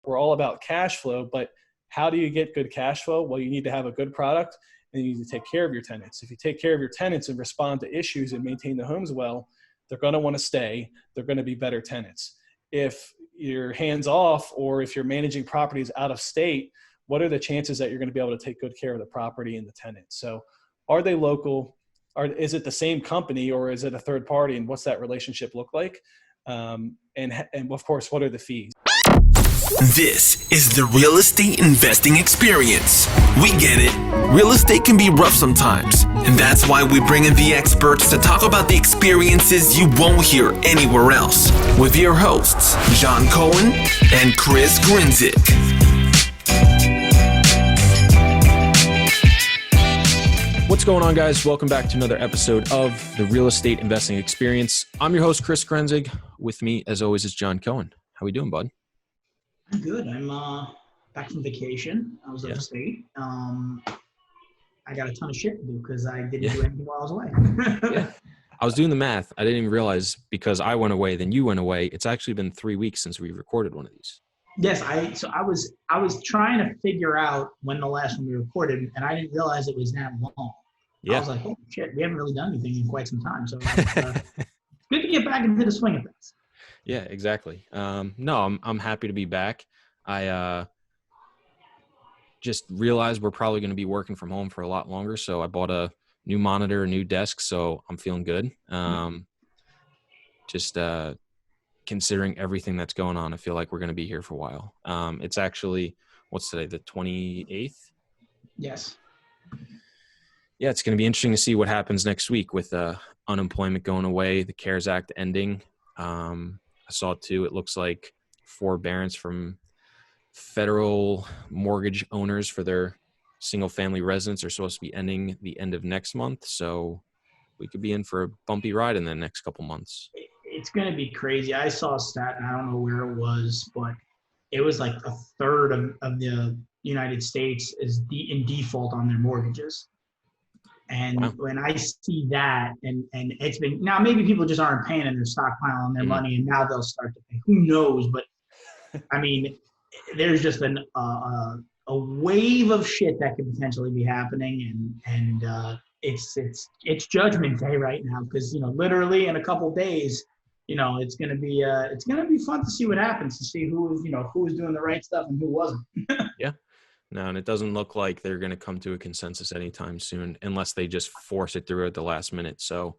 we're all about cash flow, but how do you get good cash flow? Well, you need to have a good product and you need to take care of your tenants. If you take care of your tenants and respond to issues and maintain the homes well, they're going to want to stay. They're going to be better tenants. If you're hands off or if you're managing properties out of state, what are the chances that you're going to be able to take good care of the property and the tenant? So are they local? Is it the same company or is it a third party? And what's that relationship look like? And of course, what are the fees? This is the real estate investing experience. We get it. Real estate can be rough sometimes, and that's why we bring in the experts to talk about the experiences you won't hear anywhere else with your hosts, John Cohen and Chris Grinzik. What's going on, guys? Welcome back to another episode of the Real Estate Investing Experience. I'm your host, Chris Grinzik. With me, as always, is John Cohen. How we doing, bud? I'm good. I'm back from vacation. I was upstate. I got a ton of shit to do because I didn't do anything while I was away. Yeah. I was doing the math. I didn't even realize because I went away, then you went away. It's actually been 3 weeks since we recorded one of these. Yes, I was trying to figure out when the last one we recorded, and I didn't realize it was that long. Yeah. I was like, oh shit, we haven't really done anything in quite some time. So it's good to get back into the swing of things. Yeah, exactly. No, I'm happy to be back. I just realized we're probably going to be working from home for a lot longer, so I bought a new monitor, a new desk, so I'm feeling good. Just considering everything that's going on, I feel like we're going to be here for a while. It's actually, what's today, the 28th? Yes. Yeah, it's going to be interesting to see what happens next week with unemployment going away, the CARES Act ending. I saw too, it looks like forbearance from federal mortgage owners for their single family residents are supposed to be ending the end of next month. So we could be in for a bumpy ride in the next couple months. It's going to be crazy. I saw a stat, and I don't know where it was, but it was like a third of the United States is in default on their mortgages. And wow. When I see that, and it's been, now maybe people just aren't paying and they're stockpiling their money and now they'll start to pay. Who knows? But I mean, there's just a wave of shit that could potentially be happening. And it's judgment day right now because, literally in a couple days, it's going to be fun to see what happens, to see who was doing the right stuff and who wasn't. Yeah. No, and it doesn't look like they're going to come to a consensus anytime soon unless they just force it through at the last minute. So,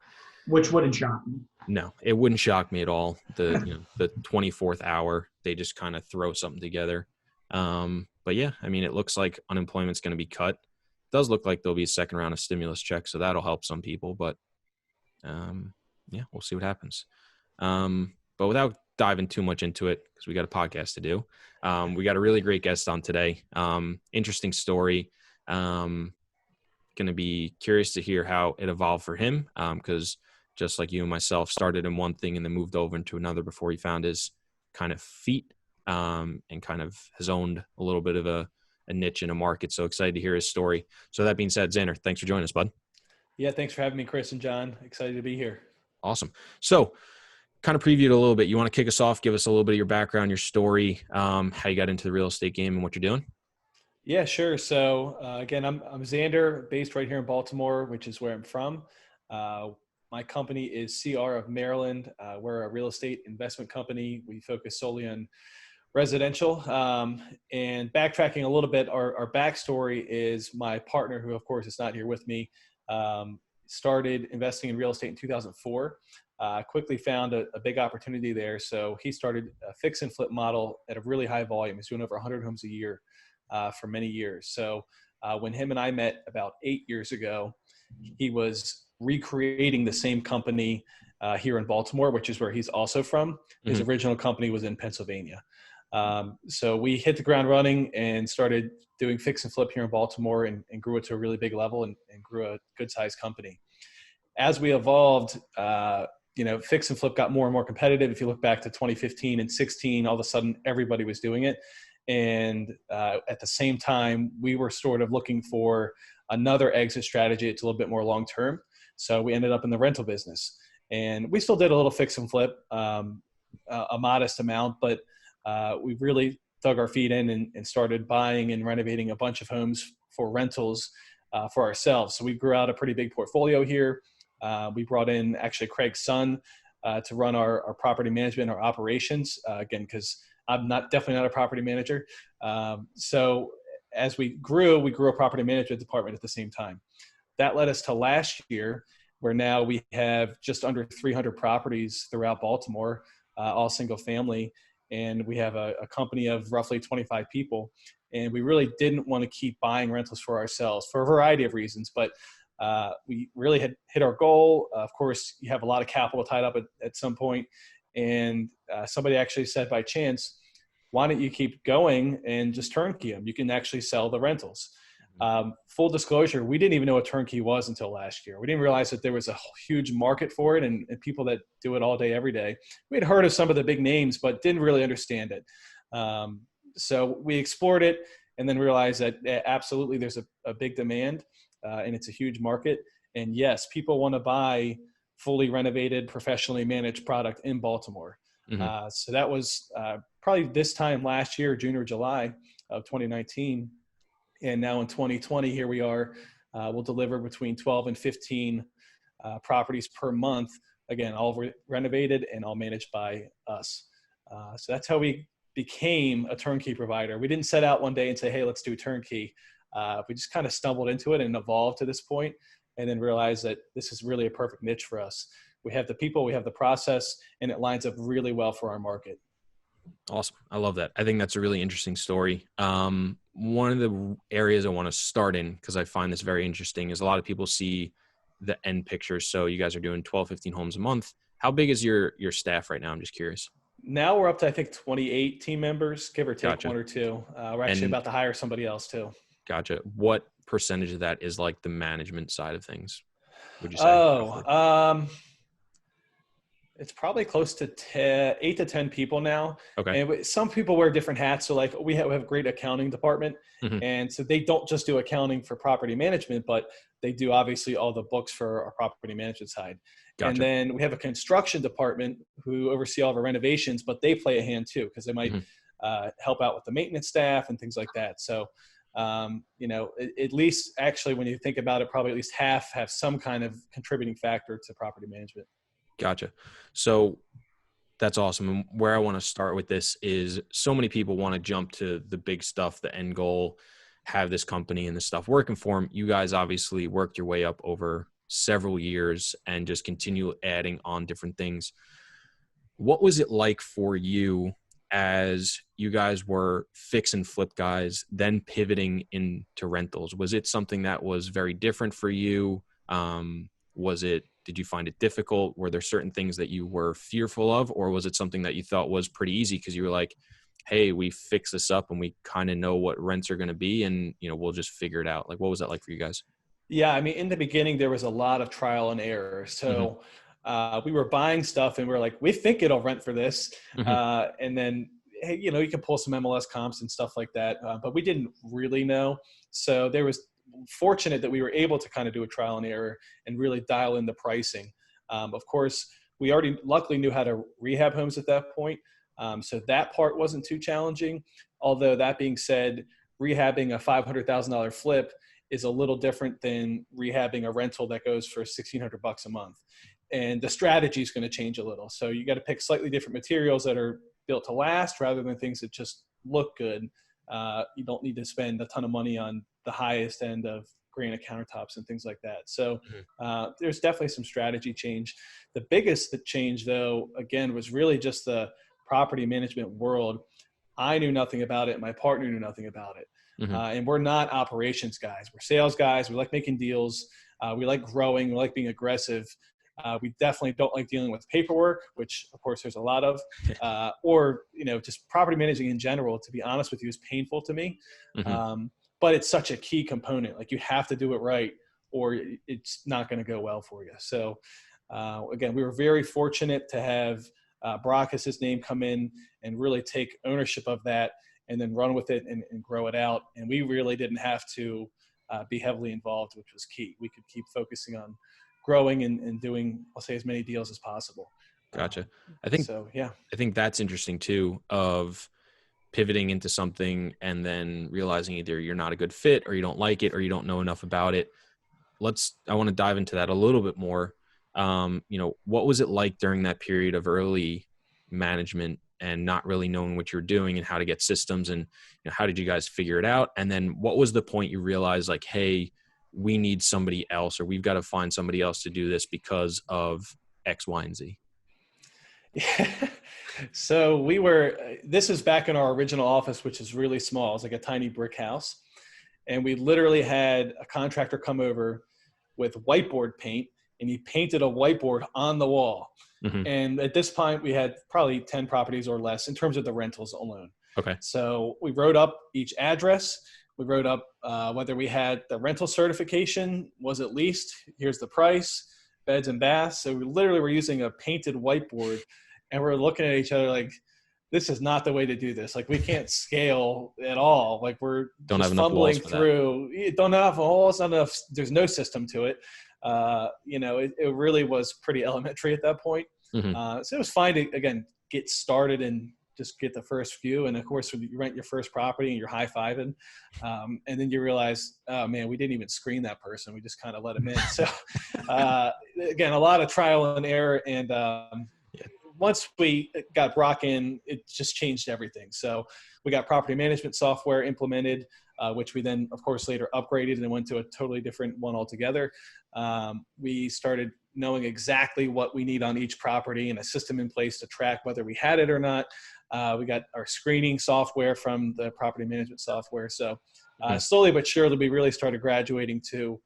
which wouldn't shock me. No, it wouldn't shock me at all. The 24th hour, they just kind of throw something together. But yeah, I mean, it looks like unemployment's going to be cut. It does look like there'll be a second round of stimulus checks, so that'll help some people. But yeah, we'll see what happens. But without diving too much into it, because we got a podcast to do, we got a really great guest on today. Interesting story. Going to be curious to hear how it evolved for him, because just like you and myself, started in one thing and then moved over into another before he found his kind of feet, and kind of has owned a little bit of a niche in a market. So excited to hear his story. So that being said, Xander, thanks for joining us, bud. Yeah, thanks for having me, Chris and John. Excited to be here. Awesome. So kind of previewed a little bit. You want to kick us off, give us a little bit of your background, your story, how you got into the real estate game and what you're doing? Yeah, sure. So again, I'm Xander, based right here in Baltimore, which is where I'm from. My company is CR of Maryland. We're a real estate investment company. We focus solely on residential. And backtracking a little bit, our backstory is my partner, who of course is not here with me, started investing in real estate in 2004. Quickly found a big opportunity there. So he started a fix and flip model at a really high volume. He's doing over 100 homes a year for many years. So when him and I met about 8 years ago, he was recreating the same company here in Baltimore, which is where he's also from. His original company was in Pennsylvania. So we hit the ground running and started doing fix and flip here in Baltimore and grew it to a really big level and grew a good sized company. As we evolved, fix and flip got more and more competitive. If you look back to 2015 and 16, all of a sudden everybody was doing it. And at the same time, we were sort of looking for another exit strategy. It's a little bit more long-term. So we ended up in the rental business, and we still did a little fix and flip, a modest amount, but we really dug our feet in and started buying and renovating a bunch of homes for rentals for ourselves. So we grew out a pretty big portfolio here. We brought in actually Craig's son to run our property management, our operations, again, because I'm definitely not a property manager. So as we grew a property management department at the same time. That led us to last year, where now we have just under 300 properties throughout Baltimore, all single family. And we have a company of roughly 25 people. And we really didn't want to keep buying rentals for ourselves for a variety of reasons, but we really had hit our goal. Of course, you have a lot of capital tied up at some point. And somebody actually said by chance, why don't you keep going and just turnkey them? You can actually sell the rentals. Full disclosure, we didn't even know what turnkey was until last year. We didn't realize that there was a huge market for it and people that do it all day, every day. We had heard of some of the big names, but didn't really understand it. So we explored it and then realized that absolutely there's a big demand and it's a huge market. And yes, people want to buy fully renovated, professionally managed product in Baltimore. So that was probably this time last year, June or July of 2019. And now in 2020, here we are, we'll deliver between 12 and 15 properties per month. Again, all renovated and all managed by us. So that's how we became a turnkey provider. We didn't set out one day and say, hey, let's do turnkey. We just kind of stumbled into it and evolved to this point, and then realized that this is really a perfect niche for us. We have the people, we have the process, and it lines up really well for our market. Awesome. I love that. I think that's a really interesting story. One of the areas I want to start in, because I find this very interesting, is a lot of people see the end picture. So you guys are doing 12, 15 homes a month. How big is your staff right now? I'm just curious. Now we're up to, I think, 28 team members, give or take. Gotcha. One or two. We're actually about to hire somebody else too. Gotcha. What percentage of that is like the management side of things, would you say? It's probably close to 8 to 10 people now. Okay. And some people wear different hats. So like we have a great accounting department. And so they don't just do accounting for property management, but they do obviously all the books for our property management side. Gotcha. And then we have a construction department who oversee all of our renovations, but they play a hand too, because they might help out with the maintenance staff and things like that. So, at least actually when you think about it, probably at least half have some kind of contributing factor to property management. Gotcha. So that's awesome. And where I want to start with this is so many people want to jump to the big stuff, the end goal, have this company and the stuff working for them. You guys obviously worked your way up over several years and just continue adding on different things. What was it like for you as you guys were fix and flip guys, then pivoting into rentals? Was it something that was very different for you? Did you find it difficult? Were there certain things that you were fearful of, or was it something that you thought was pretty easy because you were like, hey, we fix this up and we kind of know what rents are going to be and, we'll just figure it out. Like, what was that like for you guys? Yeah. I mean, in the beginning, there was a lot of trial and error. So we were buying stuff and we were like, we think it'll rent for this. And then, hey, you can pull some MLS comps and stuff like that. But we didn't really know. So there was fortunate that we were able to kind of do a trial and error and really dial in the pricing. Of course, we already luckily knew how to rehab homes at that point. So that part wasn't too challenging. Although that being said, rehabbing a $500,000 flip is a little different than rehabbing a rental that goes for $1,600 a month. And the strategy is going to change a little. So you got to pick slightly different materials that are built to last rather than things that just look good. You don't need to spend a ton of money on the highest end of granite countertops and things like that. So there's definitely some strategy change. The biggest change, though, again, was really just the property management world. I knew nothing about it. My partner knew nothing about it. And we're not operations guys. We're sales guys. We like making deals. We like growing. We like being aggressive. We definitely don't like dealing with paperwork, which of course there's a lot of, or, just property managing in general, to be honest with you, is painful to me. But it's such a key component. Like, you have to do it right or it's not going to go well for you. So again, we were very fortunate to have Brock, as his name, come in and really take ownership of that and then run with it and grow it out. And we really didn't have to be heavily involved, which was key. We could keep focusing on growing and doing, I'll say, as many deals as possible. Gotcha. I think that's interesting too, of pivoting into something and then realizing either you're not a good fit or you don't like it or you don't know enough about it. I want to dive into that a little bit more. What was it like during that period of early management and not really knowing what you're doing and how to get systems, and how did you guys figure it out? And then what was the point you realized, like, hey, we need somebody else, or we've got to find somebody else to do this because of X, Y, and Z? Yeah. So this is back in our original office, which is really small. It's like a tiny brick house. And we literally had a contractor come over with whiteboard paint, and he painted a whiteboard on the wall. Mm-hmm. And at this point, we had probably 10 properties or less in terms of the rentals alone. Okay. So we wrote up each address. We wrote up whether we had the rental certification was at least, here's the price, beds and baths. So we literally were using a painted whiteboard, and we're looking at each other like, this is not the way to do this. Like, we can't scale at all. Like, we're Don't just have enough fumbling walls for through. You don't have holes, not enough. There's no system to it. It really was pretty elementary at that point. Mm-hmm. So it was fine to, again, get started and just get the first few. And of course, when you rent your first property and you're high-fiving, and then you realize, oh man, we didn't even screen that person. We just kind of let him in. So again, a lot of trial and error. And once we got Brock in, it just changed everything. So we got property management software implemented, which we then, of course, later upgraded and went to a totally different one altogether. We started knowing exactly what we need on each property and a system in place to track whether we had it or not. We got our screening software from the property management software. So slowly but surely, we really started graduating to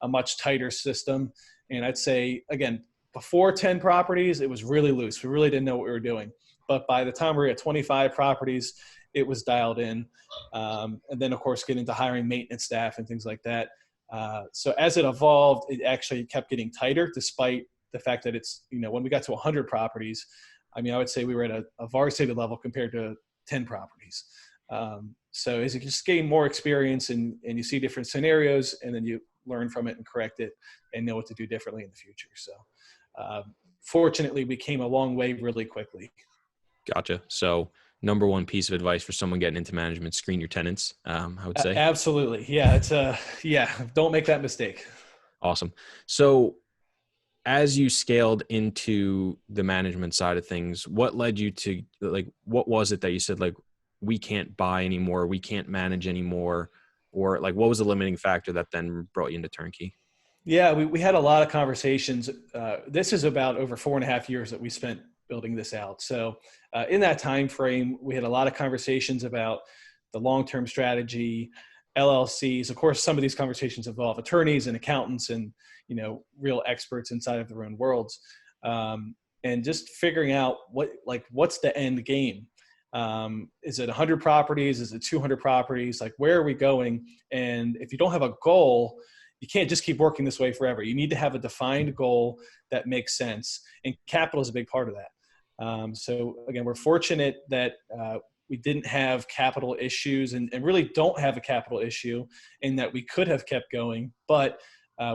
a much tighter system. And I'd say, again, before 10 properties, it was really loose. We really didn't know what we were doing. But by the time we were at 25 properties, it was dialed in. And then, of course, getting to hiring maintenance staff and things like that. So as it evolved, it actually kept getting tighter, despite the fact that it's, when we got to 100 properties, I would say we were at a varsity level compared to 10 properties. So as you just gain more experience and you see different scenarios, and then you learn from it and correct it and know what to do differently in the future. So fortunately, we came a long way really quickly. Gotcha. So number one piece of advice for someone getting into management, screen your tenants, I would say. Absolutely. Yeah. Don't make that mistake. Awesome. So as you scaled into the management side of things, what led you to, like, what was it that you said, like, we can't buy anymore, we can't manage anymore? Or like, what was the limiting factor that then brought you into Turnkey? Yeah, we had a lot of conversations. This is about over 4.5 years that we spent building this out. So in that time frame, we had a lot of conversations about the long-term strategy, LLCs. Of course, some of these conversations involve attorneys and accountants and real experts inside of their own worlds, and just figuring out what's the end game. Is it 100 properties? Is it 200 properties? Like, where are we going? And if you don't have a goal, you can't just keep working this way forever. You need to have a defined goal that makes sense. And capital is a big part of that. So again, we're fortunate that we didn't have capital issues and really don't have a capital issue, in that we could have kept going. But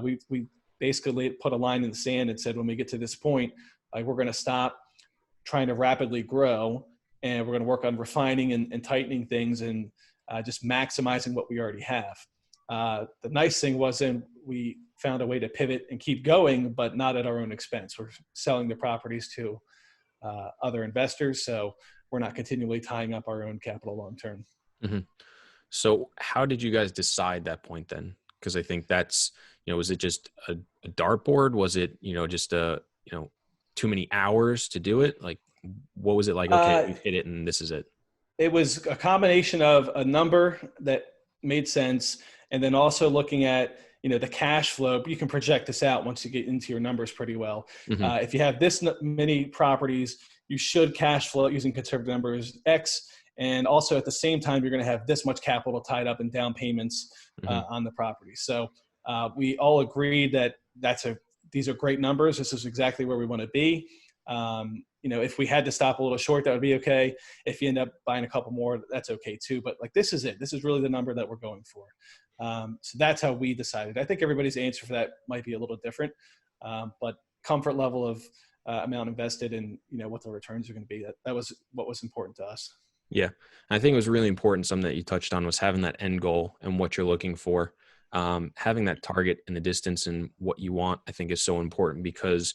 we basically put a line in the sand and said, when we get to this point, like, we're going to stop trying to rapidly grow, and we're going to work on refining and tightening things and just maximizing what we already have. The nice thing was then we found a way to pivot and keep going, but not at our own expense. We're selling the properties to other investors, so we're not continually tying up our own capital long term. Mm-hmm. So how did you guys decide that point then? Because I think that's, was it just a dartboard? Was it, just too many hours to do it? Like, what was it like? Okay, we've hit it and this is it. It was a combination of a number that made sense, and then also looking at, the cash flow. You can project this out once you get into your numbers pretty well. Mm-hmm. If you have this many properties, you should cash flow using conservative numbers X. And also at the same time, you're going to have this much capital tied up in down payments on the property. So we all agreed that these are great numbers. This is exactly where we want to be. If we had to stop a little short, that would be okay. If you end up buying a couple more, that's okay too. But like, this is it. This is really the number that we're going for. So that's how we decided. I think everybody's answer for that might be a little different, but comfort level of amount invested and what the returns are going to be. That was what was important to us. Yeah. I think it was really important. Something that you touched on was having that end goal and what you're looking for. Having that target in the distance and what you want, I think is so important, because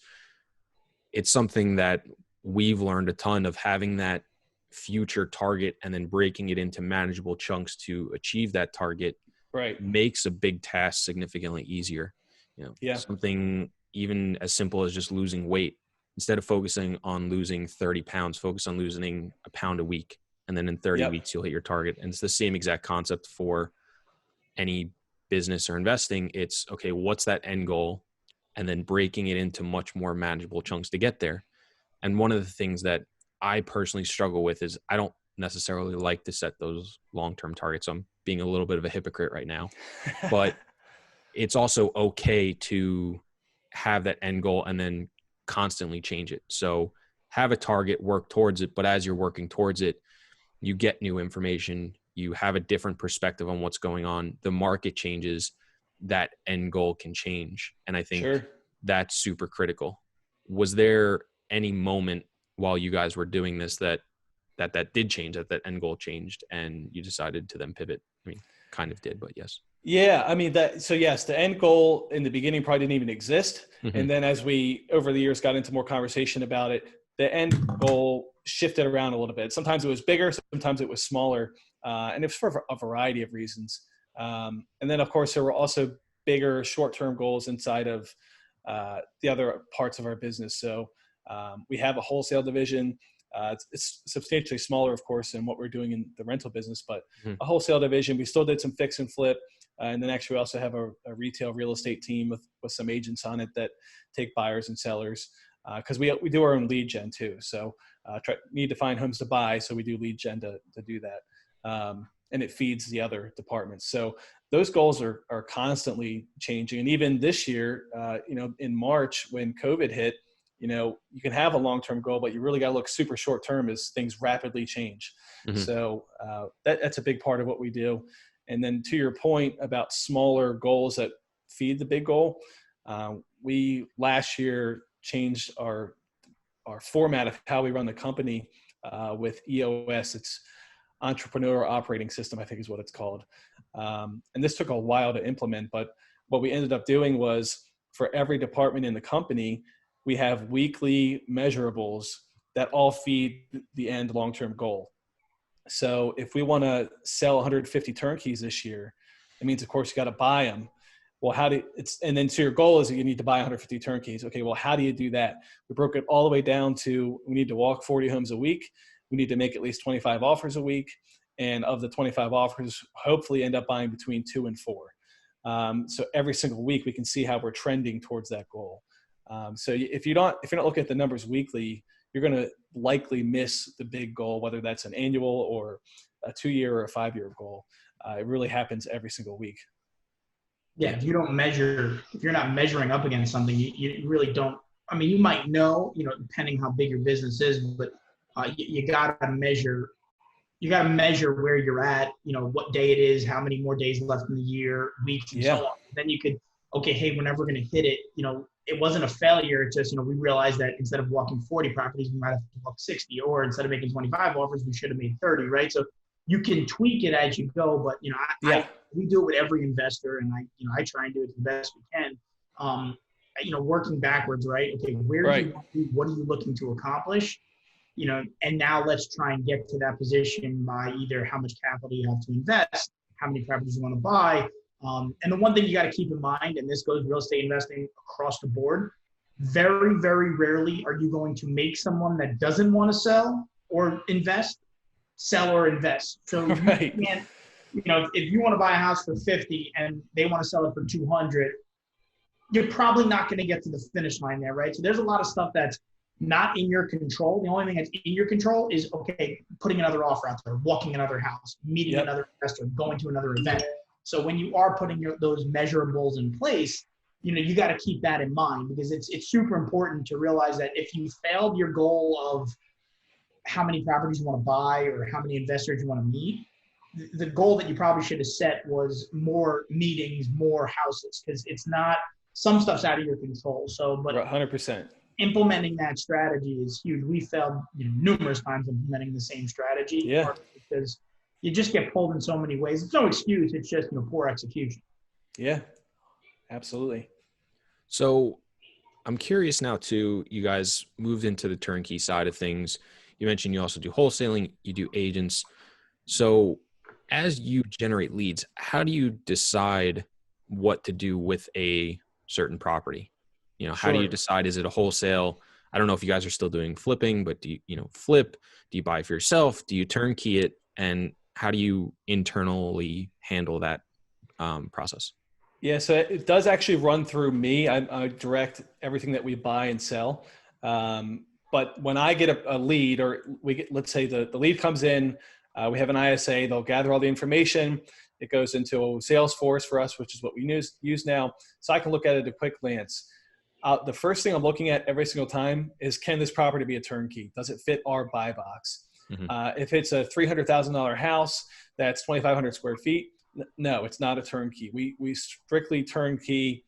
it's something that we've learned a ton of. Having that future target and then breaking it into manageable chunks to achieve that target Right. makes a big task significantly easier. Yeah. Something even as simple as just losing weight. Instead of focusing on losing 30 pounds, focus on losing a pound a week. And then in 30 Yep. weeks, you'll hit your target. And it's the same exact concept for any business or investing. It's, okay, what's that end goal? And then breaking it into much more manageable chunks to get there. And one of the things that I personally struggle with is I don't necessarily like to set those long-term targets. So I'm being a little bit of a hypocrite right now, but it's also okay to have that end goal and then constantly change it. So have a target, work towards it. But as you're working towards it, you get new information, you have a different perspective on what's going on. The market changes, that end goal can change. And I think Sure. that's super critical. Was there any moment while you guys were doing this that did change, that end goal changed and you decided to then pivot? I mean, kind of did, but yes. Yeah, I mean so yes, the end goal in the beginning probably didn't even exist. Mm-hmm. And then as we over the years got into more conversation about it, the end goal shifted around a little bit. Sometimes it was bigger, sometimes it was smaller, and it was for a variety of reasons. And then of course there were also bigger short-term goals inside of the other parts of our business. So we have a wholesale division. It's substantially smaller, of course, than what we're doing in the rental business, but a wholesale division. We still did some fix and flip. And then actually we also have a retail real estate team with some agents on it that take buyers and sellers, because we do our own lead gen too. So need to find homes to buy. So we do lead gen to do that. And it feeds the other departments. So those goals are constantly changing. And even this year, in March when COVID hit, you can have a long-term goal, but you really got to look super short-term as things rapidly change. Mm-hmm. So that's a big part of what we do. And then to your point about smaller goals that feed the big goal, we last year changed our format of how we run the company with EOS. It's Entrepreneur Operating System, I think is what it's called. And this took a while to implement, but what we ended up doing was for every department in the company, we have weekly measurables that all feed the end long-term goal. So if we want to sell 150 turnkeys this year, it means, of course, you got to buy them. Well, and then so your goal is that you need to buy 150 turnkeys. Okay, well, how do you do that? We broke it all the way down to, we need to walk 40 homes a week. We need to make at least 25 offers a week. And of the 25 offers, hopefully end up buying between 2 and 4. So every single week we can see how we're trending towards that goal. So if you're not looking at the numbers weekly, you're going to likely miss the big goal, whether that's an annual or a 2-year or a 5-year goal. It really happens every single week. Yeah, if you're not measuring up against something, you really don't. I mean, you might know, depending how big your business is, but you gotta measure. You gotta measure where you're at. What day it is, how many more days left in the year, weeks, and so on. Then you could, okay, hey, whenever we're gonna hit it, it wasn't a failure. It's just, we realized that instead of walking 40 properties, we might have to walk 60, or instead of making 25 offers, we should have made 30, right? So you can tweak it as you go, but we do it with every investor, and I try and do it the best we can. Working backwards, right? Okay, where do you want to be? What are you looking to accomplish? And now let's try and get to that position by either how much capital you have to invest, how many properties you want to buy. And the one thing you got to keep in mind, and this goes real estate investing across the board, very, very rarely are you going to make someone that doesn't want to sell or invest, sell or invest. So you can't, if you want to buy a house for 50 and they want to sell it for 200, you're probably not going to get to the finish line there, right? So there's a lot of stuff that's not in your control. The only thing that's in your control is, okay, putting another offer out there, walking another house, meeting another investor, going to another event. So when you are putting those measurables in place, you got to keep that in mind, because it's super important to realize that if you failed your goal of how many properties you want to buy or how many investors you want to meet, the goal that you probably should have set was more meetings, more houses, because some stuff's out of your control. So, but 100%. Implementing that strategy is huge. We failed numerous times implementing the same strategy. Yeah. because you just get pulled in so many ways. It's no excuse. It's just, poor execution. Yeah, absolutely. So I'm curious now too, you guys moved into the turnkey side of things. You mentioned you also do wholesaling, you do agents. So as you generate leads, how do you decide what to do with a certain property? How do you Sure. decide, is it a wholesale? I don't know if you guys are still doing flipping, but do you flip? Do you buy for yourself? Do you turnkey it? And how do you internally handle that process? Yeah, so it does actually run through me. I direct everything that we buy and sell. But when I get a lead, or let's say the lead comes in, we have an ISA, they'll gather all the information. It goes into Salesforce for us, which is what we use now. So I can look at it at a quick glance. The first thing I'm looking at every single time is, can this property be a turnkey? Does it fit our buy box? Mm-hmm. If it's a $300,000 house that's 2,500 square feet, no, it's not a turnkey. We strictly turnkey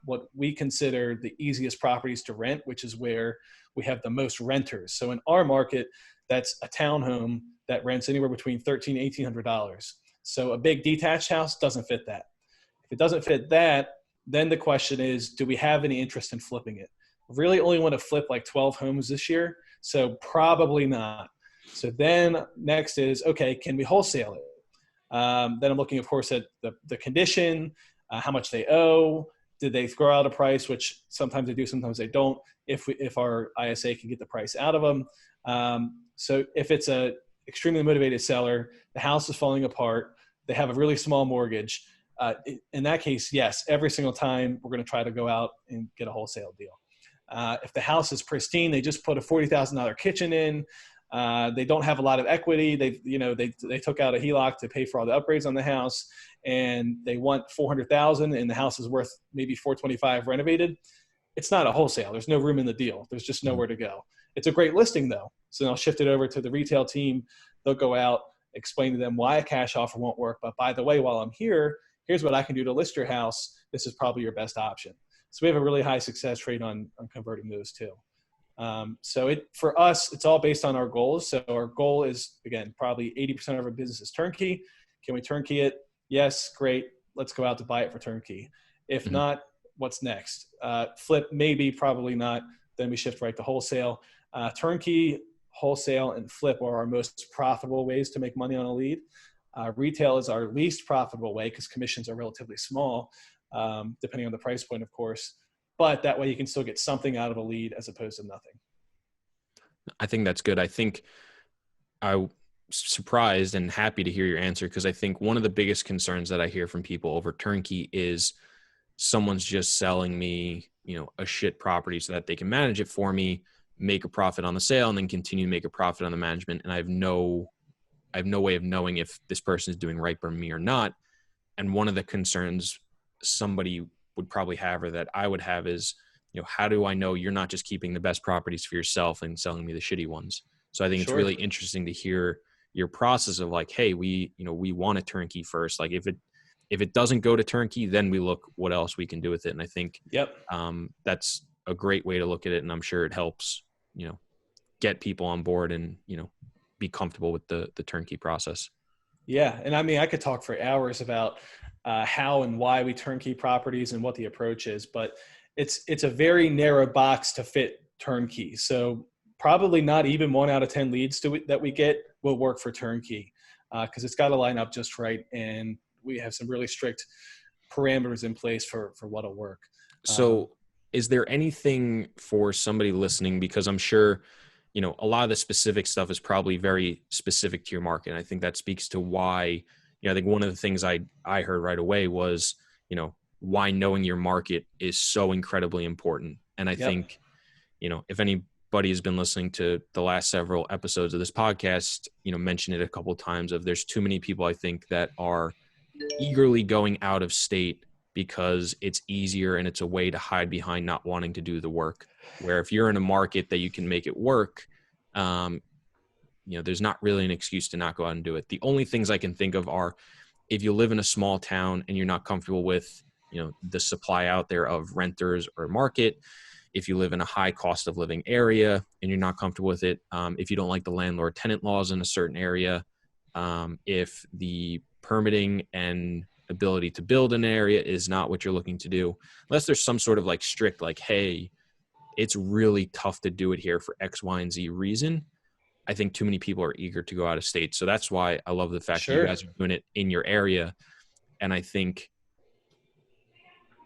what we consider the easiest properties to rent, which is where we have the most renters. So in our market, that's a townhome that rents anywhere between $1,300 and $1,800. So a big detached house doesn't fit that. If it doesn't fit that, then the question is, do we have any interest in flipping it? Really only want to flip like 12 homes this year, so probably not. So then next is, okay, can we wholesale it? Then I'm looking, of course, at the condition, how much they owe. Did they throw out a price, which sometimes they do, sometimes they don't, if our ISA can get the price out of them. So if it's a extremely motivated seller, the house is falling apart, they have a really small mortgage, in that case, yes, every single time we're going to try to go out and get a wholesale deal. If the house is pristine, they just put a $40,000 kitchen in, they don't have a lot of equity. They took out a HELOC to pay for all the upgrades on the house, and they want $400,000, and the house is worth maybe $425 renovated. It's not a wholesale. There's no room in the deal. There's just nowhere to go. It's a great listing though. So I'll shift it over to the retail team. They'll go out, explain to them why a cash offer won't work. But by the way, while I'm here, here's what I can do to list your house. This is probably your best option. So we have a really high success rate on converting those too. So for us, it's all based on our goals. So our goal is, again, probably 80% of our business is turnkey. Can we turnkey it? Yes, great. Let's go out to buy it for turnkey. If not, what's next? Flip, maybe, probably not. Then we shift right to wholesale. Turnkey, wholesale, and flip are our most profitable ways to make money on a lead. Retail is our least profitable way because commissions are relatively small, depending on the price point, of course. But that way you can still get something out of a lead as opposed to nothing. I think that's good. I think I'm surprised and happy to hear your answer, because I think one of the biggest concerns that I hear from people over turnkey is someone's just selling me, a shit property so that they can manage it for me, make a profit on the sale, and then continue to make a profit on the management. And I have no way of knowing if this person is doing right by me or not. And one of the concerns somebody would probably have, or that I would have, is, how do I know you're not just keeping the best properties for yourself and selling me the shitty ones? So I think It's really interesting to hear your process of like, hey, we want a turnkey first. Like if it doesn't go to turnkey, then we look what else we can do with it. And I think that's a great way to look at it. And I'm sure it helps, get people on board and, be comfortable with the turnkey process. Yeah. And I mean, I could talk for hours about how and why we turnkey properties and what the approach is, but it's a very narrow box to fit turnkey. So probably not even 1 out of 10 leads that we get will work for turnkey, because it's got to line up just right. And we have some really strict parameters in place for what'll work. So is there anything for somebody listening, because I'm sure, a lot of the specific stuff is probably very specific to your market. And I think that speaks to why, I think one of the things I heard right away was, why knowing your market is so incredibly important. And I think, if anybody has been listening to the last several episodes of this podcast, mention it a couple of times, of there's too many people, I think, that are eagerly going out of state because it's easier and it's a way to hide behind not wanting to do the work. Where if you're in a market that you can make it work, there's not really an excuse to not go out and do it. The only things I can think of are, if you live in a small town and you're not comfortable with, the supply out there of renters or market, if you live in a high cost of living area and you're not comfortable with it, if you don't like the landlord tenant laws in a certain area, If the permitting and ability to build an area is not what you're looking to do, unless there's some sort of like strict, like, hey, it's really tough to do it here for X, Y, and Z reason, I think too many people are eager to go out of state. So that's why I love the fact that you Sure. guys are doing it in your area. And I think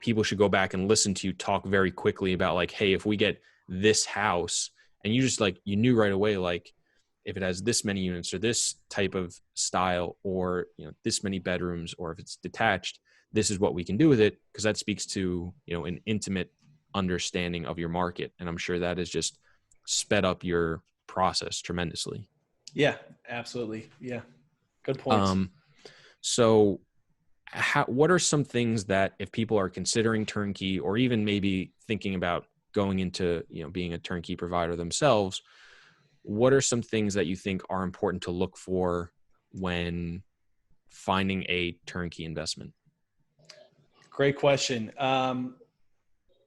people should go back and listen to you talk very quickly about like, hey, if we get this house, and you just like, you knew right away, like if it has this many units or this type of style, or, you know, this many bedrooms, or if it's detached, this is what we can do with it. Cause that speaks to, you know, an intimate understanding of your market. And I'm sure that has just sped up your process tremendously. Yeah, absolutely. Yeah. Good points. So what are some things that if people are considering turnkey, or even maybe thinking about going into, you know, being a turnkey provider themselves, what are some things that you think are important to look for when finding a turnkey investment? Great question.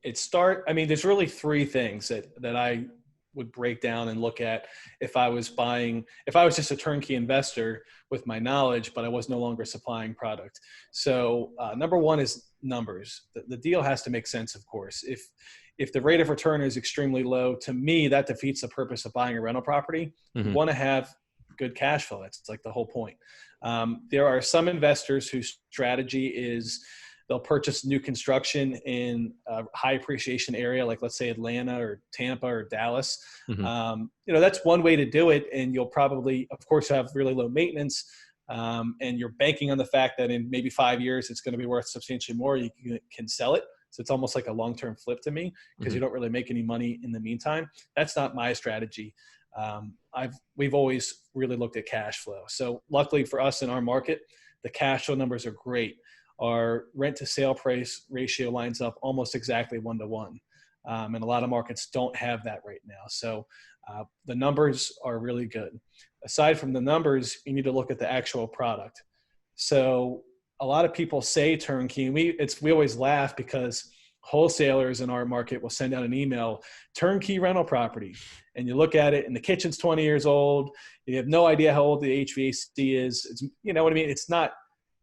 There's really three things that I would break down and look at if I was just a turnkey investor with my knowledge, but I was no longer supplying product. So number one is numbers. The deal has to make sense, of course. If the rate of return is extremely low, to me, that defeats the purpose of buying a rental property. Mm-hmm. You want to have good cash flow. That's like the whole point. There are some investors whose strategy is they'll purchase new construction in a high appreciation area, like let's say Atlanta or Tampa or Dallas. Mm-hmm. That's one way to do it. And you'll probably, of course, have really low maintenance. And you're banking on the fact that in maybe 5 years, it's going to be worth substantially more. You can sell it. So it's almost like a long-term flip to me, because you don't really make any money in the meantime. That's not my strategy. We've always really looked at cash flow. So luckily for us in our market, the cash flow numbers are great. Our rent to sale price ratio lines up almost exactly 1-to-1. And a lot of markets don't have that right now. So the numbers are really good. Aside from the numbers, you need to look at the actual product. So a lot of people say turnkey, and we always laugh because wholesalers in our market will send out an email, turnkey rental property. And you look at it and the kitchen's 20 years old. You have no idea how old the HVAC is. It's, you know what I mean?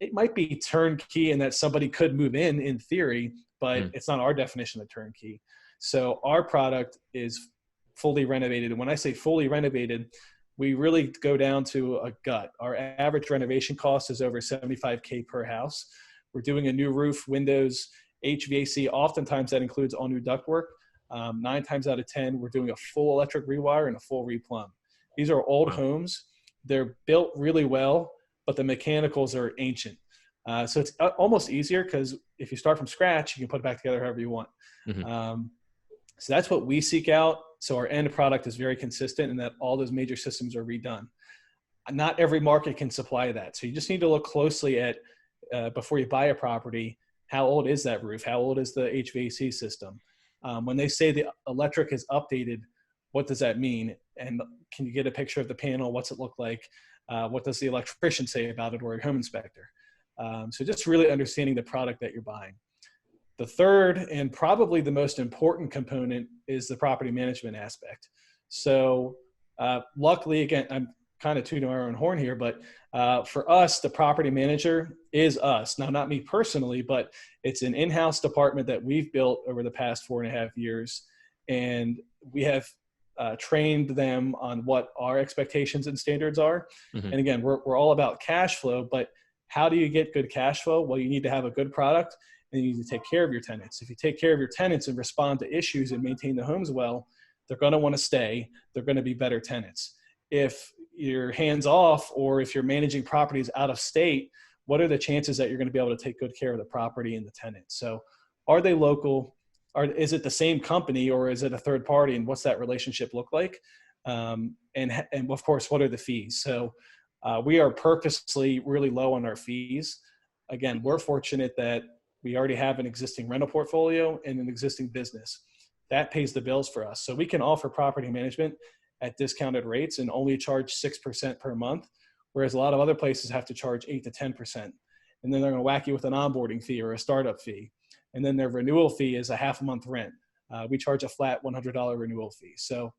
It might be turnkey in that somebody could move in theory, but it's not our definition of turnkey. So our product is fully renovated. And when I say fully renovated, we really go down to a gut. Our average renovation cost is over $75K per house. We're doing a new roof, windows, HVAC. Oftentimes that includes all new ductwork. 9 times out of 10, we're doing a full electric rewire and a full replumb. These are old homes. They're built really well, but the mechanicals are ancient. So it's almost easier because if you start from scratch, you can put it back together however you want. Mm-hmm. So that's what we seek out. So our end product is very consistent in that all those major systems are redone. Not every market can supply that. So you just need to look closely at, before you buy a property, how old is that roof? How old is the HVAC system? When they say the electric is updated, what does that mean? And can you get a picture of the panel? What's it look like? What does the electrician say about it, or a home inspector? So just really understanding the product that you're buying. The third and probably the most important component is the property management aspect. So luckily, again, I'm kind of tooting our own horn here, but for us, the property manager is us. Now, not me personally, but it's an in-house department that we've built over the past 4.5 years. And we have trained them on what our expectations and standards are. Mm-hmm. And again, we're all about cash flow, but how do you get good cash flow? Well, you need to have a good product, and you need to take care of your tenants. If you take care of your tenants and respond to issues and maintain the homes well, they're going to want to stay. They're going to be better tenants. If you're hands off, or if you're managing properties out of state, what are the chances that you're going to be able to take good care of the property and the tenant? So are they local? Is it the same company, or is it a third party? And what's that relationship look like? And of course, what are the fees? So we are purposely really low on our fees. Again, we're fortunate that we already have an existing rental portfolio and an existing business. That pays the bills for us. So we can offer property management at discounted rates and only charge 6% per month, whereas a lot of other places have to charge 8 to 10%. And then they're going to whack you with an onboarding fee or a startup fee. And then their renewal fee is a half a month rent. We charge a flat $100 renewal fee. So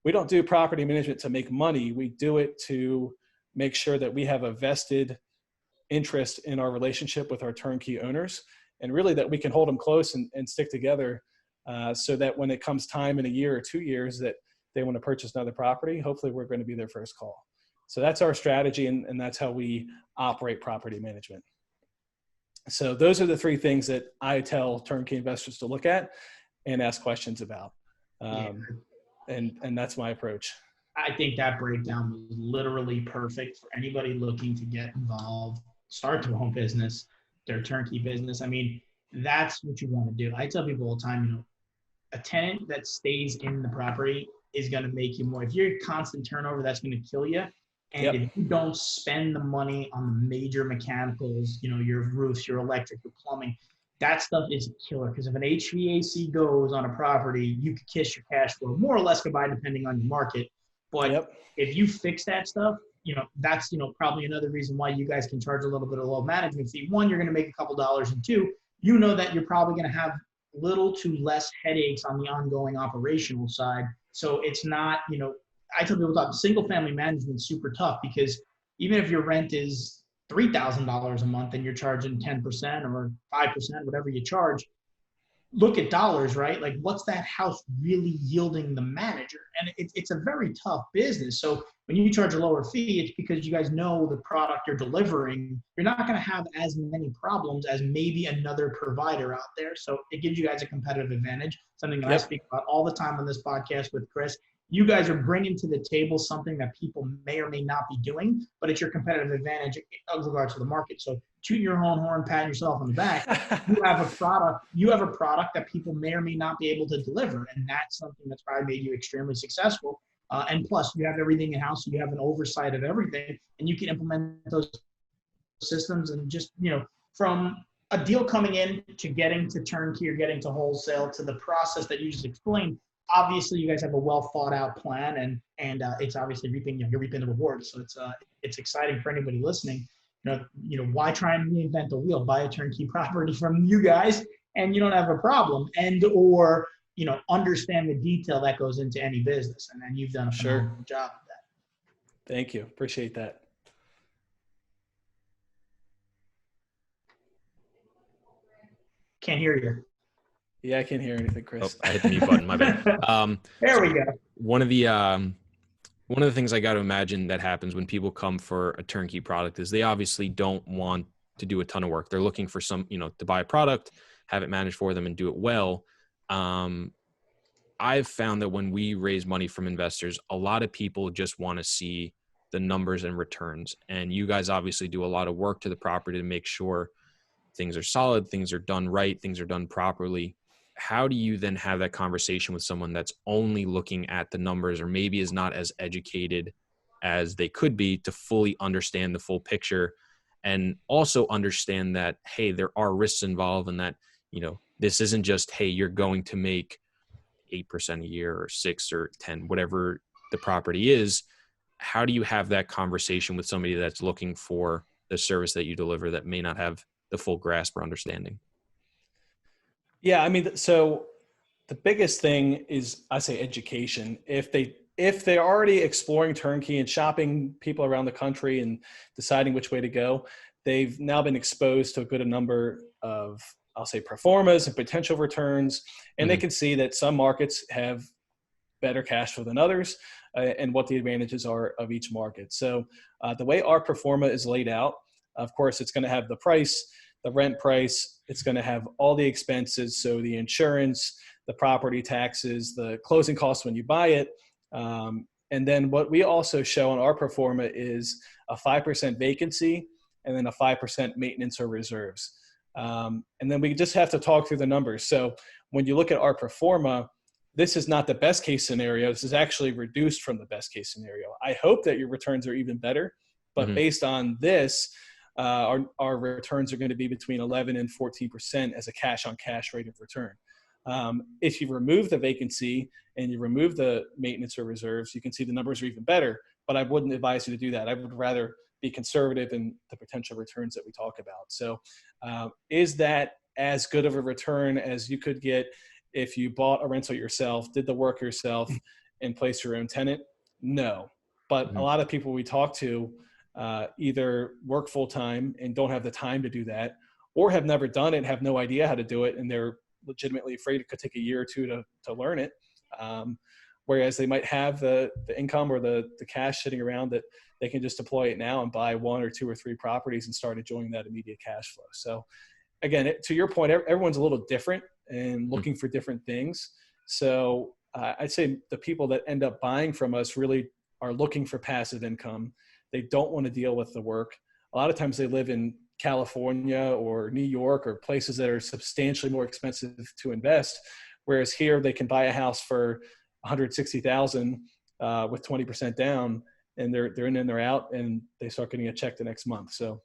we don't do property management to make money. We do it to make sure that we have a vested interest in our relationship with our turnkey owners, and really that we can hold them close and stick together, so that when it comes time in a year or 2 years that they want to purchase another property, hopefully we're going to be their first call. So that's our strategy, and that's how we operate property management. So those are the three things that I tell turnkey investors to look at and ask questions about. And that's my approach. I think that breakdown was literally perfect for anybody looking to get involved, start their own business, their turnkey business. I mean, that's what you want to do. I tell people all the time, you know, a tenant that stays in the property is going to make you more. If you're constant turnover, that's going to kill you. And if you don't spend the money on the major mechanicals, you know, your roofs, your electric, your plumbing, that stuff is a killer. Because if an HVAC goes on a property, you could kiss your cash flow more or less goodbye, depending on your market. But if you fix that stuff, you know, that's, you know, probably another reason why you guys can charge a little bit of low management fee. One, you're going to make a couple dollars, and two, you know that you're probably going to have little to less headaches on the ongoing operational side. So it's not, you know, I tell people that single family management is super tough, because even if your rent is $3,000 a month and you're charging 10% or 5%, whatever you charge, look at dollars, right? Like, what's that house really yielding the manager? And it's a very tough business. So when you charge a lower fee, it's because you guys know the product you're delivering. You're not going to have as many problems as maybe another provider out there. So it gives you guys a competitive advantage, something that I speak about all the time on this podcast with Chris. You guys are bringing to the table something that people may or may not be doing, but it's your competitive advantage in regards to the market. So toot your own horn, pat yourself on the back. You have a product that people may or may not be able to deliver, and that's something that's probably made you extremely successful. And plus, you have everything in house, so you have an oversight of everything, and you can implement those systems. And just, you know, from a deal coming in to getting to turnkey or getting to wholesale to the process that you just explained. Obviously, you guys have a well thought out plan, and it's obviously reaping, you know, you're reaping the rewards. So it's exciting for anybody listening. You know, why try and reinvent the wheel? Buy a turnkey property from you guys, and you don't have a problem, or you know, understand the detail that goes into any business, and then you've done a phenomenal job of that. Thank you, appreciate that. Can't hear you. Yeah, I can't hear anything, Chris. Oh, I hit the mute button. My bad. There we go. One of the things I got to imagine that happens when people come for a turnkey product is they obviously don't want to do a ton of work. They're looking for some, you know, to buy a product, have it managed for them, and do it well. I've found that when we raise money from investors, a lot of people just want to see the numbers and returns. And you guys obviously do a lot of work to the property to make sure things are solid, things are done right, things are done properly. How do you then have that conversation with someone that's only looking at the numbers, or maybe is not as educated as they could be to fully understand the full picture, and also understand that, hey, there are risks involved, and that, you know, this isn't just, hey, you're going to make 8% a year or 6 or 10, whatever the property is. How do you have that conversation with somebody that's looking for the service that you deliver that may not have the full grasp or understanding? Yeah, I mean, so the biggest thing is, I say, education. If they're already exploring turnkey and shopping people around the country and deciding which way to go, they've now been exposed to a good number of, I'll say, performas and potential returns, and they can see that some markets have better cash flow than others, and what the advantages are of each market. So the way our performa is laid out, of course, it's going to have the price, the rent price, it's going to have all the expenses. So the insurance, the property taxes, the closing costs when you buy it. And then what we also show on our performa is a 5% vacancy and then a 5% maintenance or reserves. And then we just have to talk through the numbers. So when you look at our performa, this is not the best case scenario. This is actually reduced from the best case scenario. I hope that your returns are even better, but based on this, our returns are going to be between 11 and 14% as a cash on cash rate of return. If you remove the vacancy and you remove the maintenance or reserves, you can see the numbers are even better, but I wouldn't advise you to do that. I would rather be conservative in the potential returns that we talk about. So is that as good of a return as you could get if you bought a rental yourself, did the work yourself, and placed your own tenant? No. But a lot of people we talk to, either work full time and don't have the time to do that, or have never done it and have no idea how to do it, and they're legitimately afraid it could take a year or two to learn it. Whereas they might have the income or the cash sitting around that they can just deploy it now and buy 1 or 2 or 3 properties and start enjoying that immediate cash flow. So again, to your point, everyone's a little different and looking for different things. So I'd say the people that end up buying from us really are looking for passive income. They don't want to deal with the work. A lot of times they live in California or New York or places that are substantially more expensive to invest. Whereas here they can buy a house for $160,000 with 20% down, and they're in and they're out, and they start getting a check the next month. So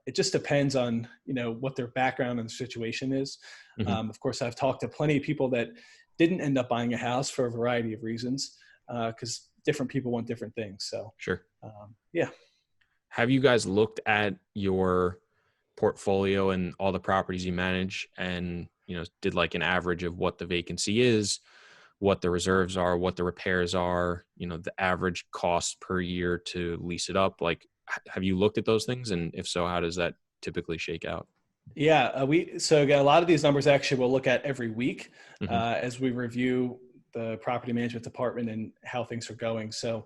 it just depends on, what their background and situation is. Of course, I've talked to plenty of people that didn't end up buying a house for a variety of reasons, because different people want different things. So sure. Yeah. Have you guys looked at your portfolio and all the properties you manage and, did like an average of what the vacancy is, what the reserves are, what the repairs are, the average cost per year to lease it up? Like, have you looked at those things? And if so, how does that typically shake out? Yeah. So again, a lot of these numbers actually we'll look at every week as we review the property management department and how things are going. So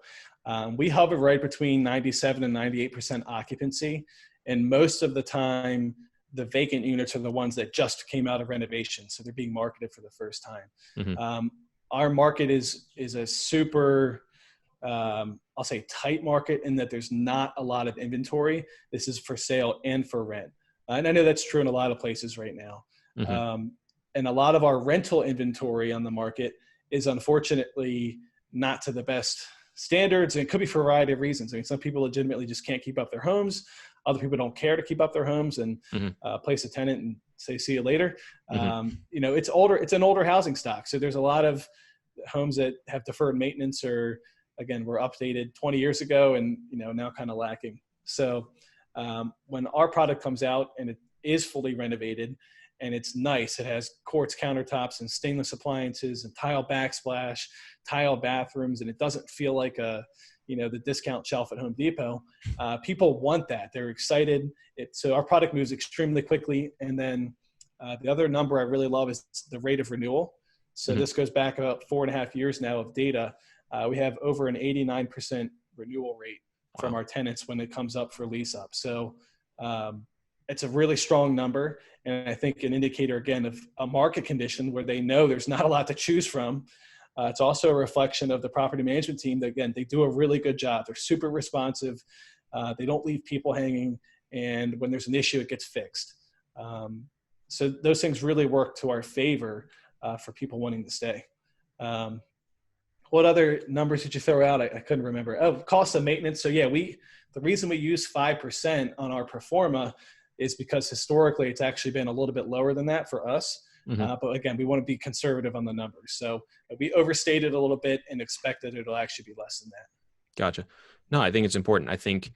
we hover right between 97 and 98% occupancy. And most of the time, the vacant units are the ones that just came out of renovation. So they're being marketed for the first time. Our market is a super, I'll say tight market in that there's not a lot of inventory. This is for sale and for rent. And I know that's true in a lot of places right now. And a lot of our rental inventory on the market is unfortunately not to the best standards. And it could be for a variety of reasons. I mean, some people legitimately just can't keep up their homes. Other people don't care to keep up their homes and place a tenant and say, see you later. It's older. It's an older housing stock. So there's a lot of homes that have deferred maintenance or, again, were updated 20 years ago and, now kind of lacking. So when our product comes out and it is fully renovated and it's nice, it has quartz countertops and stainless appliances and tile backsplash, tile bathrooms, and it doesn't feel like the discount shelf at Home Depot. People want that. They're excited. So our product moves extremely quickly. And then the other number I really love is the rate of renewal. So this goes back about 4.5 years now of data. We have over an 89% renewal rate from our tenants when it comes up for lease up. So it's a really strong number. And I think an indicator, again, of a market condition where they know there's not a lot to choose from. It's also a reflection of the property management team that, again, they do a really good job. They're super responsive. They don't leave people hanging. And when there's an issue, it gets fixed. So those things really work to our favor for people wanting to stay. What other numbers did you throw out? I couldn't remember. Oh, cost of maintenance. So yeah, the reason we use 5% on our pro forma is because historically it's actually been a little bit lower than that for us. But again, we want to be conservative on the numbers. So we overstated a little bit and expected it'll actually be less than that. Gotcha. No, I think it's important. I think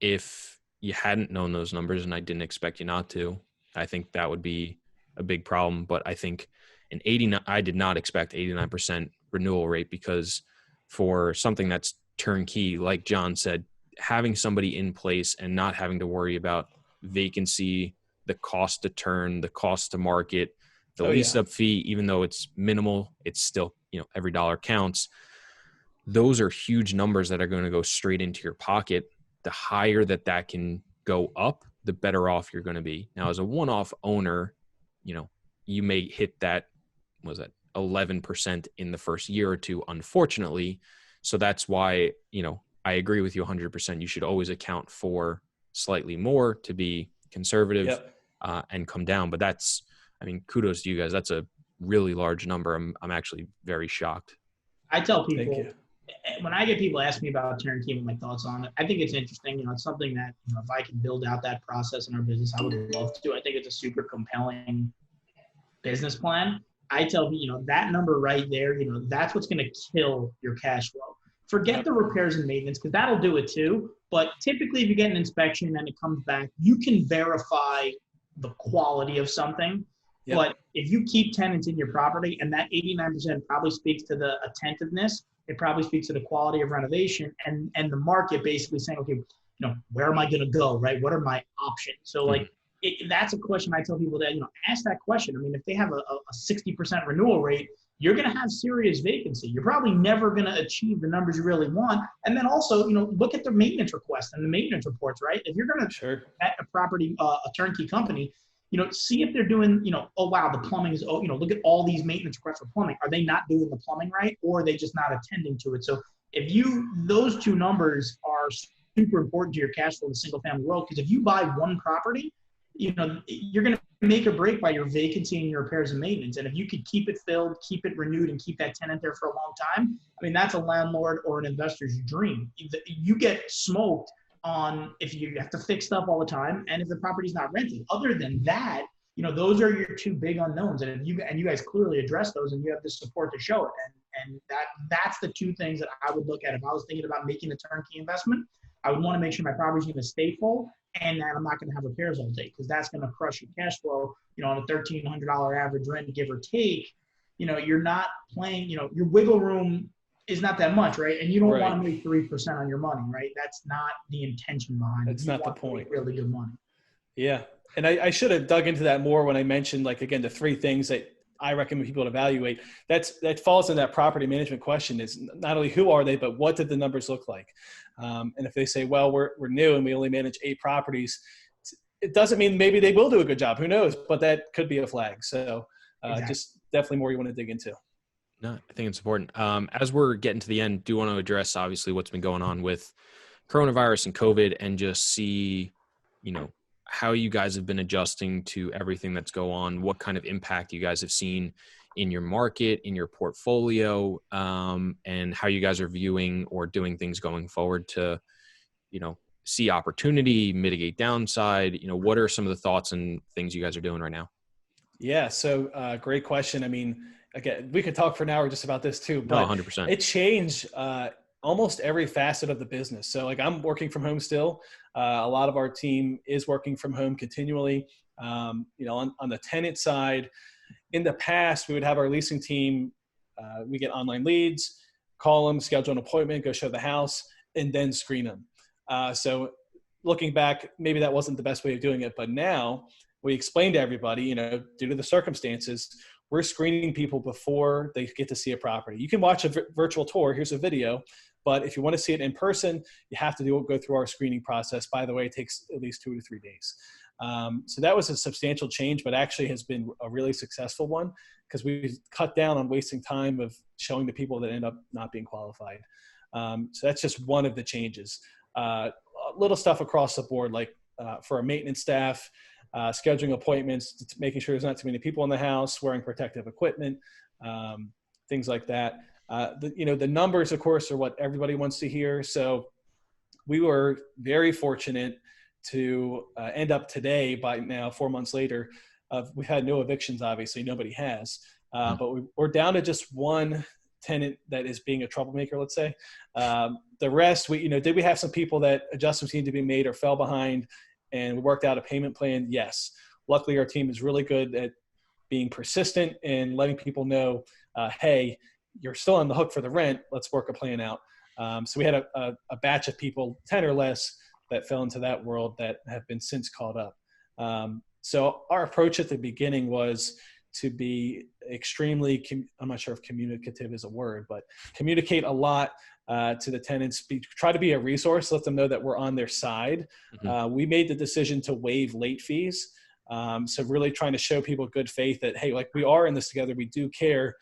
if you hadn't known those numbers, and I didn't expect you not to, I think that would be a big problem. But I think I did not expect 89% renewal rate, because for something that's turnkey, like John said, having somebody in place and not having to worry about vacancy, the cost to turn, the cost to market, the lease up fee, even though it's minimal, it's still, every dollar counts. Those are huge numbers that are going to go straight into your pocket. The higher that can go up, the better off you're going to be. Now, as a one-off owner, you may hit that, 11% in the first year or two, unfortunately. So that's why, I agree with you 100%. You should always account for slightly more to be conservative and come down. But kudos to you guys. That's a really large number. I'm actually very shocked. I tell people, when I get people ask me about turnkey and my thoughts on it, I think it's interesting. It's something that, if I can build out that process in our business, I would love to. I think it's a super compelling business plan. I tell people, that number right there, that's what's going to kill your cash flow. Forget the repairs and maintenance, because that'll do it too. But typically, if you get an inspection and it comes back, you can verify the quality of something. But if you keep tenants in your property, and that 89% probably speaks to the attentiveness, It probably speaks to the quality of renovation and the market basically saying, okay, where am I going to go, right? What are my options? So like, that's a question I tell people that, ask that question. I mean, if they have a 60% renewal rate, you're going to have serious vacancy. You're probably never going to achieve the numbers you really want. And then also, look at the maintenance requests and the maintenance reports, right? If you're going to at a property, a turnkey company, see if they're doing, oh, wow, the plumbing is, look at all these maintenance requests for plumbing. Are they not doing the plumbing right? Or are they just not attending to it? So those two numbers are super important to your cash flow in the single family world. Because if you buy one property, you're going to make or break by your vacancy and your repairs and maintenance. And if you could keep it filled, keep it renewed, and keep that tenant there for a long time, I mean, that's a landlord or an investor's dream. You get smoked on if you have to fix stuff all the time and if the property's not rented. Other than that, those are your two big unknowns. And you guys clearly address those and you have the support to show it. And that's the two things that I would look at. If I was thinking about making a turnkey investment, I would want to make sure my property's going to stay full and that I'm not going to have repairs all day, because that's going to crush your cash flow. On a $1,300 average rent, give or take, you're not playing, your wiggle room is not that much, right? And you don't want to make 3% on your money, right? That's not the intention behind it. That's not the point. Really good money. Yeah. And I should have dug into that more when I mentioned, like, again, the three things that I recommend people to evaluate. That falls in that property management question, is not only who are they, but what did the numbers look like? And if they say, well, we're new and we only manage 8 properties, it doesn't mean maybe they will do a good job. Who knows? But that could be a flag. So just definitely more you want to dig into. No, I think it's important. As we're getting to the end, do want to address obviously what's been going on with coronavirus and COVID, and just see, how you guys have been adjusting to everything that's going on, what kind of impact you guys have seen in your market, in your portfolio, and how you guys are viewing or doing things going forward to, see opportunity, mitigate downside. What are some of the thoughts and things you guys are doing right now? Yeah. So great question. I mean, again, we could talk for an hour just about this too, but 100%. It changed almost every facet of the business. So like, I'm working from home still. A lot of our team is working from home continually. On the tenant side, in the past, we would have our leasing team, we get online leads, call them, schedule an appointment, go show the house, and then screen them. So looking back, maybe that wasn't the best way of doing it, but now we explain to everybody, due to the circumstances, we're screening people before they get to see a property. You can watch a virtual tour. Here's a video. But if you want to see it in person, you have to go through our screening process. By the way, it takes at least 2 to 3 days. So that was a substantial change, but actually has been a really successful one, because we cut down on wasting time of showing the people that end up not being qualified. So that's just one of the changes. Little stuff across the board, like for our maintenance staff, scheduling appointments, making sure there's not too many people in the house, wearing protective equipment, things like that. The numbers, of course, are what everybody wants to hear. So we were very fortunate to end up today, by now 4 months later, we've had no evictions. Obviously, nobody has, but we're down to just one tenant that is being a troublemaker, let's say. The rest, did we have some people that adjustments needed to be made or fell behind, and we worked out a payment plan? Yes. Luckily, our team is really good at being persistent and letting people know, hey, you're still on the hook for the rent. Let's work a plan out. So we had a batch of people, 10 or less, that fell into that world that have been since caught up. So our approach at the beginning was to be extremely, I'm not sure if communicative is a word, but communicate a lot to the tenants, try to be a resource, let them know that we're on their side. We made the decision to waive late fees. So really trying to show people good faith that, hey, like, we are in this together. We do care.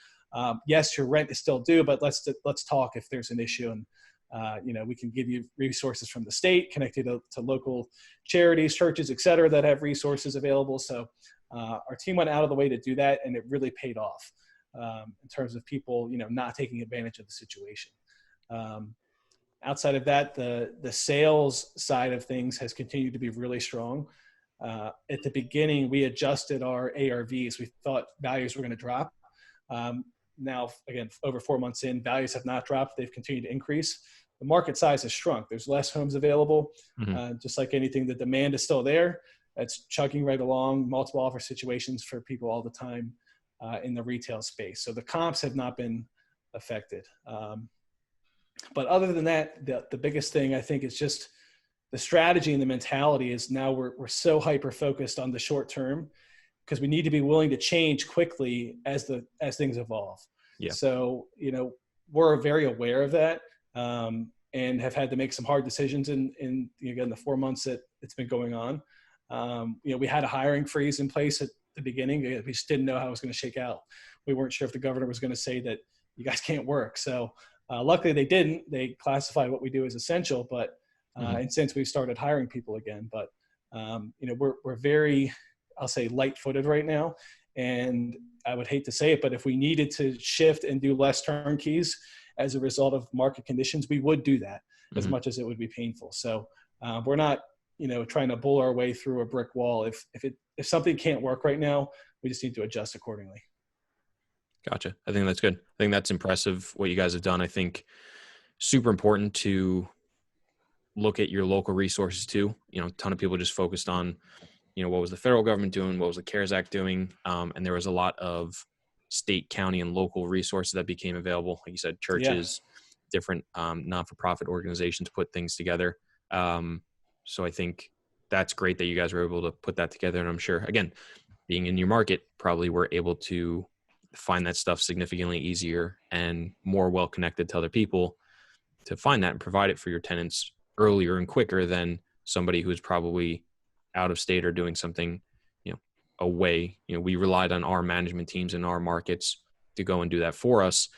Yes, your rent is still due, but let's talk if there's an issue. And, we can give you resources from the state, connected to local charities, churches, et cetera, that have resources available. So our team went out of the way to do that, and it really paid off in terms of people, not taking advantage of the situation. Outside of that, the sales side of things has continued to be really strong. At the beginning, we adjusted our ARVs. We thought values were going to drop. Now, again, over 4 months in, values have not dropped. They've continued to increase. The market size has shrunk. There's less homes available. Just like anything, the demand is still there. It's chugging right along, multiple offer situations for people all the time in the retail space. So the comps have not been affected. But other than that, the biggest thing I think is just the strategy and the mentality is now we're so hyper focused on the short term because we need to be willing to change quickly as things evolve. Yeah. So, we're very aware of that, and have had to make some hard decisions in again, the 4 months that it's been going on. We had a hiring freeze in place at the beginning. We just didn't know how it was going to shake out. We weren't sure if the governor was going to say that you guys can't work. So luckily they didn't. They classified what we do as essential, but and since we started hiring people again, but we're very, I'll say, light-footed right now. And I would hate to say it, but if we needed to shift and do less turnkeys as a result of market conditions, we would do that as much as it would be painful. So we're not, trying to bull our way through a brick wall. If something can't work right now, we just need to adjust accordingly. Gotcha. I think that's good. I think that's impressive what you guys have done. I think super important to look at your local resources too. A ton of people just focused on, what was the federal government doing? What was the CARES Act doing? And there was a lot of state, county, and local resources that became available. Like you said, churches, different non-for-profit organizations put things together. So I think that's great that you guys were able to put that together. And I'm sure, again, being in your market, probably were able to find that stuff significantly easier and more well-connected to other people to find that and provide it for your tenants earlier and quicker than somebody who's probably out of state or doing something, away. We relied on our management teams in our markets to go and do that for us.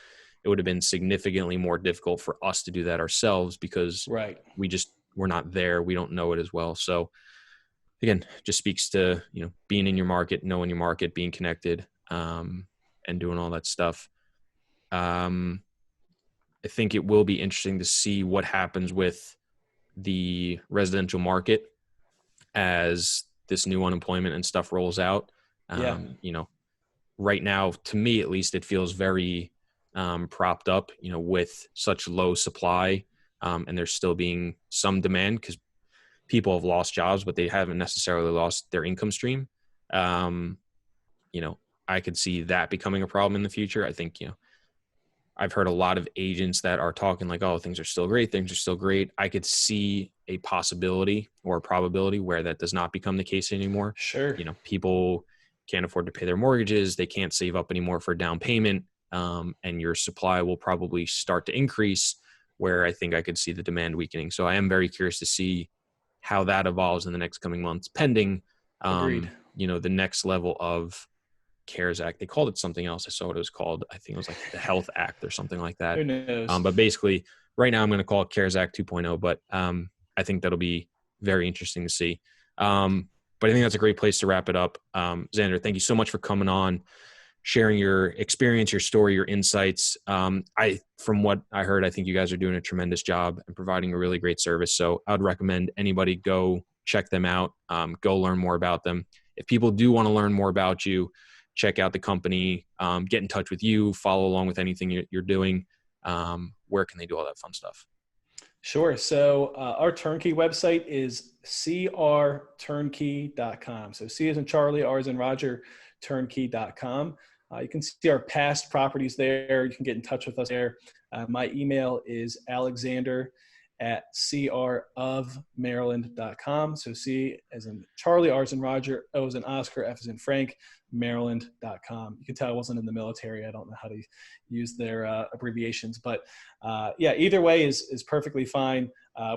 It would have been significantly more difficult for us to do that ourselves because we're not there. We don't know it as well. So again, just speaks to, being in your market, knowing your market, being connected, and doing all that stuff. I think it will be interesting to see what happens with the residential market as this new unemployment and stuff rolls out. Right now, to me, at least, it feels very propped up, with such low supply, and there's still being some demand because people have lost jobs, but they haven't necessarily lost their income stream. I could see that becoming a problem in the future. I think, I've heard a lot of agents that are talking like, oh, things are still great. Things are still great. I could see a possibility or a probability where that does not become the case anymore. Sure. People can't afford to pay their mortgages. They can't save up anymore for a down payment. And your supply will probably start to increase where I think I could see the demand weakening. So I am very curious to see how that evolves in the next coming months, pending, the next level of CARES Act. They called it something else. I saw what it was called. I think it was like the Health Act or something like that. Who knows? But basically right now I'm going to call it CARES Act 2.0, but I think that'll be very interesting to see. But I think that's a great place to wrap it up. Xander, thank you so much for coming on, sharing your experience, your story, your insights. From what I heard, I think you guys are doing a tremendous job and providing a really great service. So I would recommend anybody go check them out, go learn more about them. If people do want to learn more about you, check out the company, get in touch with you, follow along with anything you're doing. Where can they do all that fun stuff? Sure. So our turnkey website is crturnkey.com. So C as in Charlie, R as in Roger, turnkey.com. You can see our past properties there. You can get in touch with us there. My email is alexander@crofmaryland.com. So C as in Charlie, R as in Roger, O as in Oscar, F as in Frank, Maryland.com. You can tell I wasn't in the military. I don't know how to use their abbreviations, but either way is perfectly fine.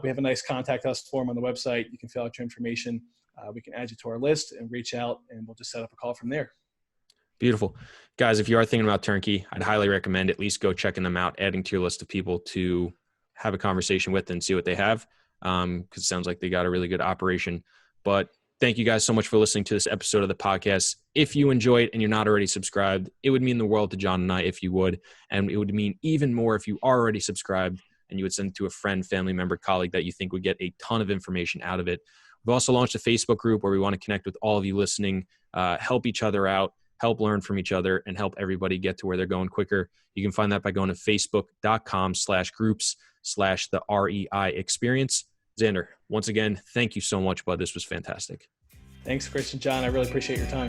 We have a nice contact us form on the website. You can fill out your information. We can add you to our list and reach out, and we'll just set up a call from there. Beautiful. Guys, if you are thinking about Turnkey, I'd highly recommend at least go checking them out, adding to your list of people to have a conversation with and see what they have, because it sounds like they got a really good operation. But thank you guys so much for listening to this episode of the podcast. If you enjoyed and you're not already subscribed, it would mean the world to John and I if you would, and it would mean even more if you are already subscribed and you would send it to a friend, family member, colleague that you think would get a ton of information out of it. We've also launched a Facebook group where we want to connect with all of you listening, help each other out, help learn from each other, and help everybody get to where they're going quicker. You can find that by going to facebook.com/groups/the REI experience. Xander, once again, thank you so much, bud. This was fantastic. Thanks, Chris and John. I really appreciate your time.